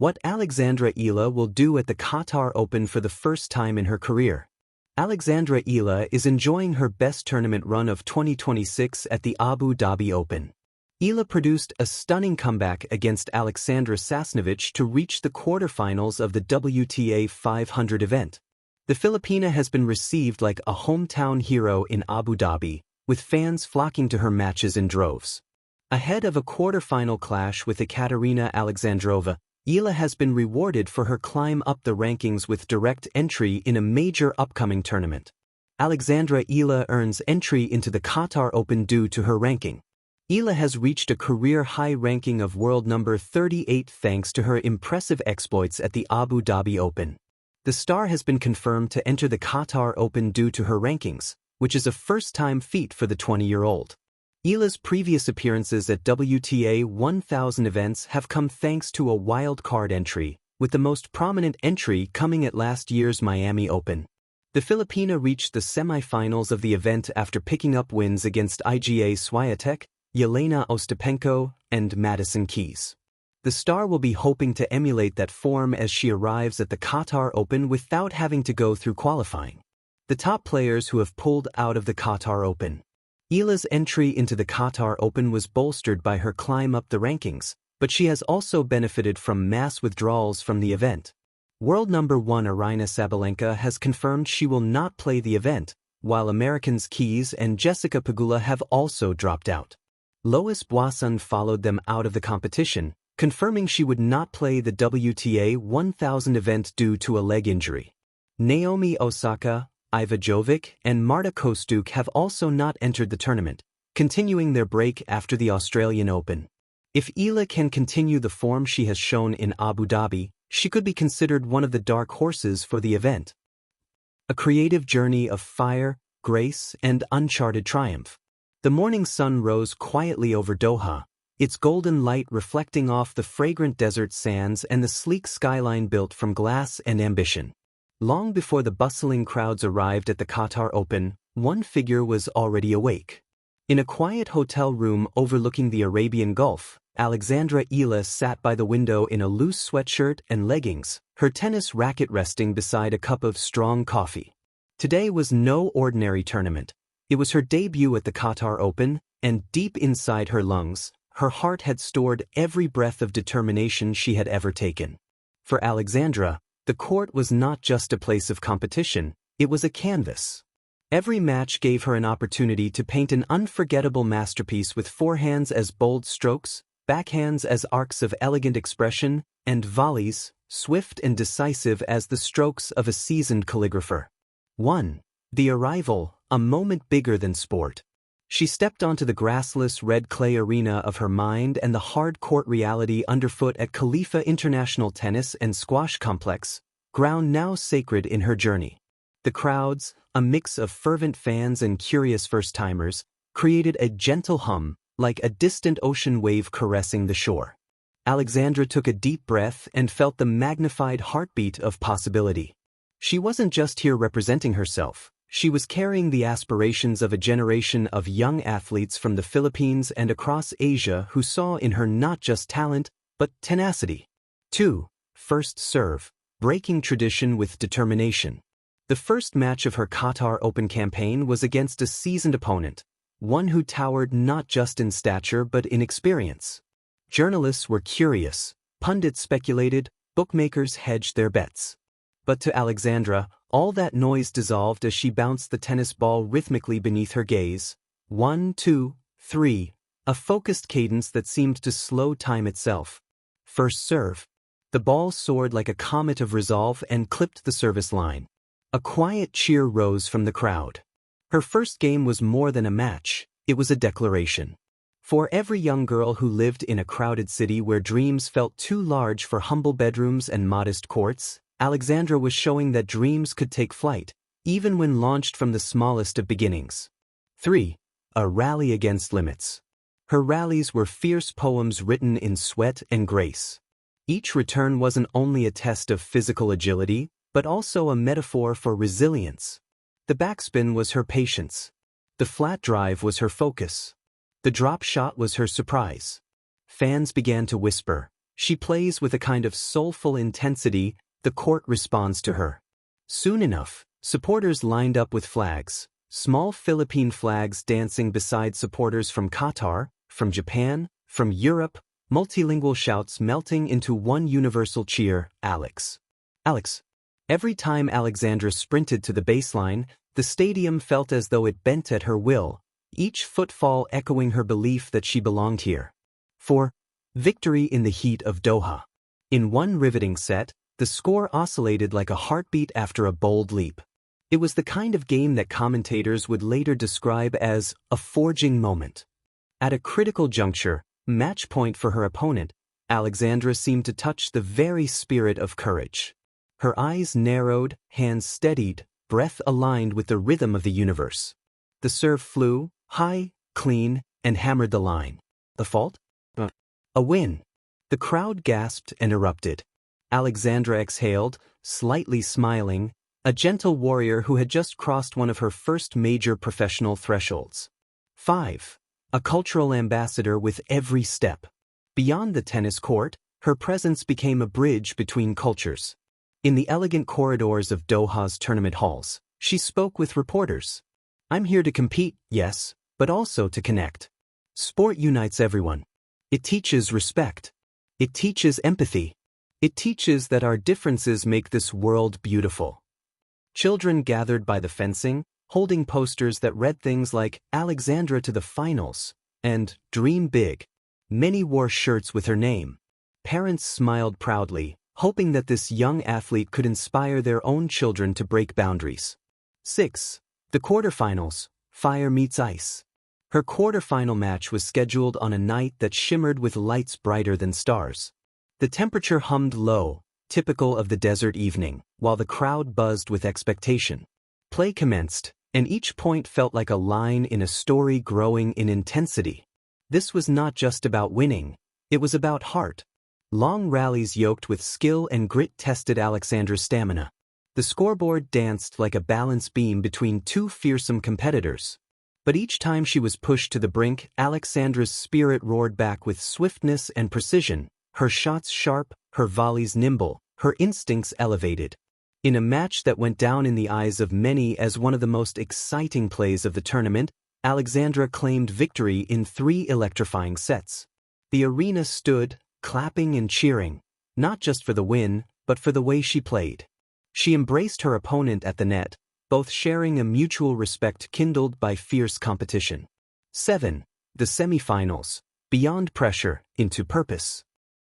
What Alexandra Eala will do at the Qatar Open for the first time in her career. Alexandra Eala is enjoying her best tournament run of 2026 at the Abu Dhabi Open. Eala produced a stunning comeback against Aleksandra Sasnovich to reach the quarterfinals of the WTA 500 event. The Filipina has been received like a hometown hero in Abu Dhabi, with fans flocking to her matches in droves. Ahead of a quarterfinal clash with Ekaterina Alexandrova, Eala has been rewarded for her climb up the rankings with direct entry in a major upcoming tournament. Alexandra Eala earns entry into the Qatar Open due to her ranking. Eala has reached a career-high ranking of world number 38 thanks to her impressive exploits at the Abu Dhabi Open. The star has been confirmed to enter the Qatar Open due to her rankings, which is a first-time feat for the 20-year-old. Eala's previous appearances at WTA 1000 events have come thanks to a wild-card entry, with the most prominent entry coming at last year's Miami Open. The Filipina reached the semifinals of the event after picking up wins against Iga Swiatek, Yelena Ostapenko, and Madison Keys. The star will be hoping to emulate that form as she arrives at the Qatar Open without having to go through qualifying. The top players who have pulled out of the Qatar Open. Eala's entry into the Qatar Open was bolstered by her climb up the rankings, but she has also benefited from mass withdrawals from the event. World number 1 Aryna Sabalenka has confirmed she will not play the event, while Americans Keys and Jessica Pegula have also dropped out. Lois Boisson followed them out of the competition, confirming she would not play the WTA 1000 event due to a leg injury. Naomi Osaka, Iva Jovic, and Marta Kostyuk have also not entered the tournament, continuing their break after the Australian Open. If Eala can continue the form she has shown in Abu Dhabi, she could be considered one of the dark horses for the event. A creative journey of fire, grace, and uncharted triumph. The morning sun rose quietly over Doha, its golden light reflecting off the fragrant desert sands and the sleek skyline built from glass and ambition. Long before the bustling crowds arrived at the Qatar Open, one figure was already awake. In a quiet hotel room overlooking the Arabian Gulf, Alexandra Eala sat by the window in a loose sweatshirt and leggings, her tennis racket resting beside a cup of strong coffee. Today was no ordinary tournament. It was her debut at the Qatar Open, and deep inside her lungs, her heart had stored every breath of determination she had ever taken. For Alexandra, the court was not just a place of competition, it was a canvas. Every match gave her an opportunity to paint an unforgettable masterpiece with forehands as bold strokes, backhands as arcs of elegant expression, and volleys, swift and decisive as the strokes of a seasoned calligrapher. 1. The arrival, a moment bigger than sport. She stepped onto the grassless red clay arena of her mind and the hard court reality underfoot at Khalifa International Tennis and Squash Complex, ground now sacred in her journey. The crowds, a mix of fervent fans and curious first-timers, created a gentle hum, like a distant ocean wave caressing the shore. Alexandra took a deep breath and felt the magnified heartbeat of possibility. She wasn't just here representing herself. She was carrying the aspirations of a generation of young athletes from the Philippines and across Asia who saw in her not just talent, but tenacity. 2. First serve, breaking tradition with determination. The first match of her Qatar Open campaign was against a seasoned opponent, one who towered not just in stature but in experience. Journalists were curious, pundits speculated, bookmakers hedged their bets. But to Alexandra, all that noise dissolved as she bounced the tennis ball rhythmically beneath her gaze. 1, 2, 3, a focused cadence that seemed to slow time itself. First serve. The ball soared like a comet of resolve and clipped the service line. A quiet cheer rose from the crowd. Her first game was more than a match, it was a declaration. For every young girl who lived in a crowded city where dreams felt too large for humble bedrooms and modest courts, Alexandra was showing that dreams could take flight, even when launched from the smallest of beginnings. 3. A rally against limits. Her rallies were fierce poems written in sweat and grace. Each return wasn't only a test of physical agility, but also a metaphor for resilience. The backspin was her patience. The flat drive was her focus. The drop shot was her surprise. Fans began to whisper, She plays with a kind of soulful intensity. The court responds to her. Soon enough, supporters lined up with flags, small Philippine flags dancing beside supporters from Qatar, from Japan, from Europe, multilingual shouts melting into one universal cheer, Alex. Alex. Every time Alexandra sprinted to the baseline, the stadium felt as though it bent at her will, each footfall echoing her belief that she belonged here. 4. Victory in the heat of Doha. In one riveting set, the score oscillated like a heartbeat after a bold leap. It was the kind of game that commentators would later describe as a forging moment. At a critical juncture, match point for her opponent, Alexandra seemed to touch the very spirit of courage. Her eyes narrowed, hands steadied, breath aligned with the rhythm of the universe. The serve flew, high, clean, and hammered the line. The fault? A win. The crowd gasped and erupted. Alexandra exhaled, slightly smiling, a gentle warrior who had just crossed one of her first major professional thresholds. 5. A cultural ambassador with every step. Beyond the tennis court, her presence became a bridge between cultures. In the elegant corridors of Doha's tournament halls, she spoke with reporters. I'm here to compete, yes, but also to connect. Sport unites everyone. It teaches respect. It teaches empathy. It teaches that our differences make this world beautiful. Children gathered by the fencing, holding posters that read things like Alexandra to the finals and Dream Big. Many wore shirts with her name. Parents smiled proudly, hoping that this young athlete could inspire their own children to break boundaries. 6. The quarterfinals, fire meets ice. Her quarterfinal match was scheduled on a night that shimmered with lights brighter than stars. The temperature hummed low, typical of the desert evening, while the crowd buzzed with expectation. Play commenced, and each point felt like a line in a story growing in intensity. This was not just about winning, it was about heart. Long rallies yoked with skill and grit tested Alexandra's stamina. The scoreboard danced like a balance beam between two fearsome competitors. But each time she was pushed to the brink, Alexandra's spirit roared back with swiftness and precision, her shots sharp, her volleys nimble, her instincts elevated. In a match that went down in the eyes of many as one of the most exciting plays of the tournament, Alexandra claimed victory in 3 electrifying sets. The arena stood, clapping and cheering, not just for the win, but for the way she played. She embraced her opponent at the net, both sharing a mutual respect kindled by fierce competition. 7. The semifinals, beyond pressure, into purpose.